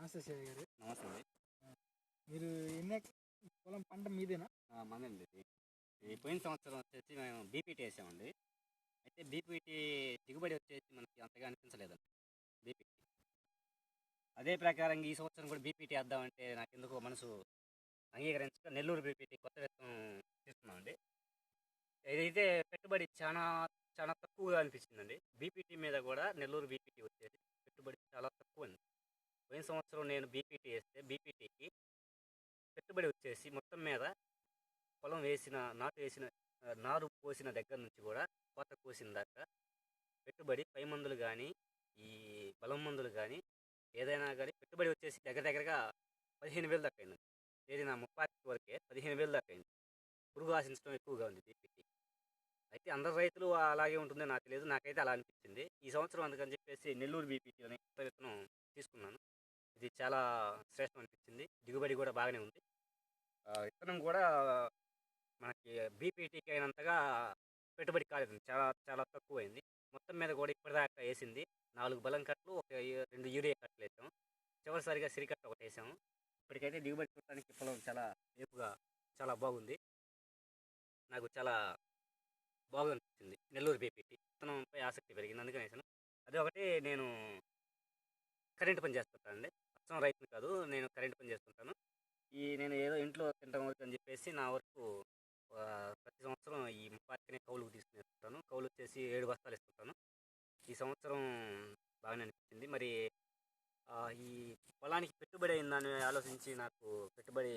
నమస్తే శివ గారు. నమస్తే అండి. మీరు ఎన్ని పొలం పంట మీదేనా? మందండి ఇది. ఈ పోయిన సంవత్సరం వచ్చేసి మేము బీపీటీ వేసామండి. అయితే బీపీటీ దిగుబడి వచ్చేసి మనకి అంతగా అనిపించలేదండి బీపీటీ. అదే ప్రకారంగా ఈ సంవత్సరం కూడా బీపీటీ వేద్దామంటే నాకు ఎందుకో మనసు అంగీకరించక నెల్లూరు బీపీటీ కొత్త విత్తనం తీసుకున్నామండి. ఇదైతే పెట్టుబడి చాలా చాలా తక్కువగా అనిపించిందండి. బీపీటీ మీద కూడా నెల్లూరు బీపీటీ వచ్చేసి పెట్టుబడి చాలా తక్కువ అండి. పోయిన సంవత్సరం నేను బీపీటీ వేస్తే బీపీటీకి పెట్టుబడి వచ్చేసి మొత్తం మీద పొలం వేసిన నారు పోసిన దగ్గర నుంచి కూడా కోత కోసిన దాకా పెట్టుబడి పై మందులు కానీ ఈ బలం మందులు కానీ ఏదైనా కానీ పెట్టుబడి వచ్చేసి దగ్గరగా 15,000 దాకా అయింది. ఏది నా 30 వరకే 15,000 దాకా అయింది. పురుగు ఆశించడం ఎక్కువగా ఉంది బీపీటీ. అయితే అందరు రైతులు అలాగే ఉంటుందో నాకు తెలియదు, నాకైతే అలా అనిపించింది. ఈ సంవత్సరం అందుకని చెప్పేసి నెల్లూరు బీపీటీ అనే కొత్త విత్తనం తీసుకున్నాను. ఇది చాలా శ్రేష్టం అనిపించింది. దిగుబడి కూడా బాగానే ఉంది. విత్తనం కూడా మనకి బీపీటీకి అయినంతగా పెట్టుబడి కాలేదు, చాలా చాలా తక్కువైంది. మొత్తం మీద కూడా ఇప్పటిదాకా వేసింది 4 బలం కట్టలు, 2 యూరియా కట్టలు వేసాము. చివరిసారిగా సిరికట్ట ఒకటి వేసాము. ఇప్పటికైతే దిగుబడి చూడటానికి పొలం చాలా ఏపుగా చాలా బాగుంది. నాకు చాలా బాగా అనిపించింది నెల్లూరు బీపీటీ. విత్తనంపై ఆసక్తి పెరిగింది, అందుకని వేసాను. అదే ఒకటి, నేను కరెంటు పని చేస్తుంటానండి. అచ్చం రైతుని కాదు, నేను కరెంటు పని చేస్తుంటాను. నేను ఏదో ఇంట్లో తింటాం వరకు అని చెప్పేసి నా వరకు ప్రతి సంవత్సరం ఈ 30 కౌలుకు తీసుకునేస్తుంటాను. కౌలు వచ్చేసి 7 బస్తాలు ఇస్తుంటాను. ఈ సంవత్సరం బాగానే అనిపించింది. మరి ఈ పొలానికి పెట్టుబడి అయిందని ఆలోచించి నాకు పెట్టుబడి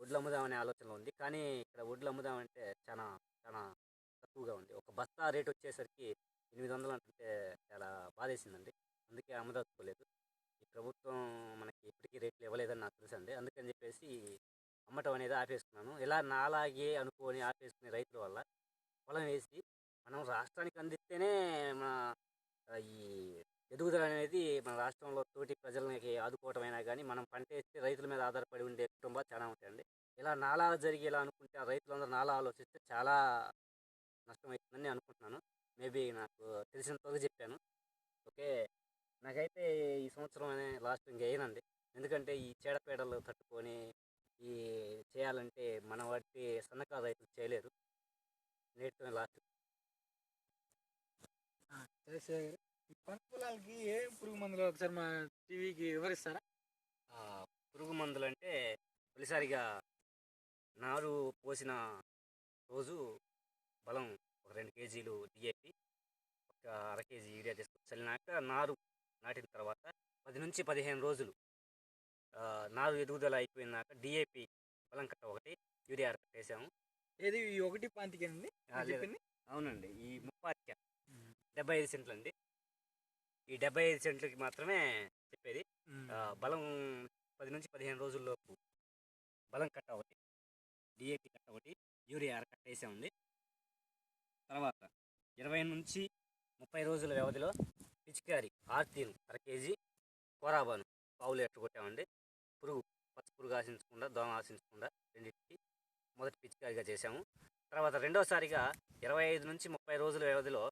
వడ్లు అమ్ముదామనే ఆలోచనలో ఉంది. కానీ ఇక్కడ వడ్లు అమ్ముదామంటే చాలా చాలా తక్కువగా ఉంది. ఒక బస్తా రేట్ వచ్చేసరికి 800 అంటే చాలా బాధేసిందండి. అందుకే అమ్మదలుచుకోలేదు. ఈ ప్రభుత్వం మనకి ఇప్పటికీ రేట్లు ఇవ్వలేదని నాకు తెలుసండి. అందుకని చెప్పేసి అమ్మటం అనేది ఆపేసుకున్నాను. ఇలా నాలాగే అనుకొని ఆపేసుకునే రైతుల వల్ల పొలం వేసి మనం రాష్ట్రానికి అందిస్తేనే మన ఈ ఎదుగుదల అనేది మన రాష్ట్రంలో తోటి ప్రజలకి ఆదుకోవటమైనా కానీ, మనం పంట వేస్తే రైతుల మీద ఆధారపడి ఉండే కుటుంబాలు చాలా ఉంటాయండి. ఇలా నాలా జరిగేలా అనుకుంటే ఆ రైతులందరూ నాలా ఆలోచిస్తే చాలా నష్టమవుతుందని నేను అనుకుంటున్నాను. మేబీ నాకు తెలిసినంతవరకు చెప్పాను. ఓకే, నాకైతే ఈ సంవత్సరం లాస్ట్ ఇంకా వేయనండి. ఎందుకంటే ఈ చీడపీడలు తట్టుకొని ఈ చేయాలంటే మన వాటి సన్నకారు రైతులు చేయలేరు. నేటితో లాస్ట్. సరే శివ గారు, ఈ పంట పొలాలకి ఏ పురుగు మందులు ఒకసారి మా టీవీకి వివరిస్తారా? పురుగు మందులు అంటే తొలిసారిగా నారు పోసిన రోజు బలం ఒక 2 కేజీలు డిఏపి, ఒక అర కేజీ యూరియా తీసుకొని చల్లినాక నారు నాటిన తర్వాత 10 నుంచి 15 రోజులు నారు ఎదుగుదల అయిపోయినాక డిఏపి బలం కట్ట ఒకటి, యూరియా అర కట్ట వేసాము. ఏది ఈ 1.5 చెప్పింది? అవునండి, ఈ 75 సెంట్లు అండి. ఈ 75 సెంట్లకి మాత్రమే చెప్పేది. బలం 10 నుంచి 15 రోజుల్లోపు బలం కట్ట ఒకటి, డిఏపి కట్ట ఒకటి, యూరియా అర కట్ట వేసామండి. తర్వాత 20 నుంచి 30 రోజుల వ్యవధిలో పిచికారి ఆర్తీను అర కేజీ, కోరాబాను పావు లీటర్ కొట్టామండి. పచ్చ పురుగు ఆశించకుండా, దోమ ఆశించకుండా రెండింటికి మొదటి పిచికారిగా చేసాము. తర్వాత రెండోసారిగా 25 నుంచి 30 రోజుల వ్యవధిలో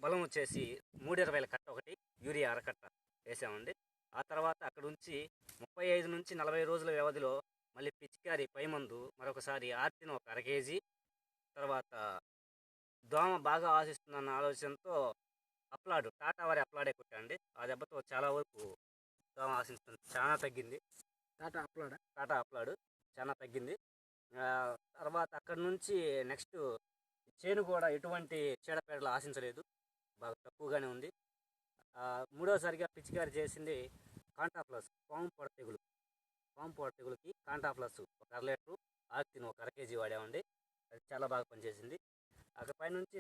బలం వచ్చేసి 320 కట్ట ఒకటి, యూరియా అరకట్ట వేసామండి. ఆ తర్వాత అక్కడ నుంచి 35 నుంచి 40 రోజుల వ్యవధిలో మళ్ళీ పిచికారి పై మందు మరొకసారి ఆర్తిని ఒక అర కేజీ. తర్వాత దోమ బాగా ఆశిస్తుందన్న ఆలోచనతో టాటా వారి అప్లాడే కొట్టాండి. ఆ దెబ్బతో చాలా వరకు దోమ ఆశిస్తుంది చాలా తగ్గింది. టాటా అప్లాడు చాలా తగ్గింది. తర్వాత అక్కడి నుంచి నెక్స్ట్ చేను కూడా ఎటువంటి చీడపీడలు ఆశించలేదు, బాగా తక్కువగానే ఉంది. మూడోసారిగా పిచికారి చేసింది కాంటాప్లస్ పాము పొడ తెగులుకి కాంటాప్లస్ ఒక అర లీటరు, ఆక్సిన్ ఒక అర కేజీ వాడామండి. అది చాలా బాగా పనిచేసింది. అక్కడ పైనుంచి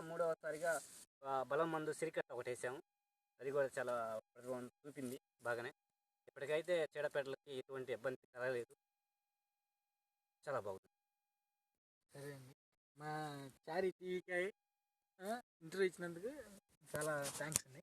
మూడవసారిగా బలం మందు సిరికట్ట ఒకటి వేసాము. అది కూడా చాలా ప్రభావం చూపింది బాగానే. ఇప్పటికైతే చీడపీడలకి ఎటువంటి ఇబ్బంది కలగలేదు, చాలా బాగుంది. సరే అండి, మా చారి టీవీకి ఇంటర్వ్యూ ఇచ్చినందుకు చాలా థ్యాంక్స్ అండి.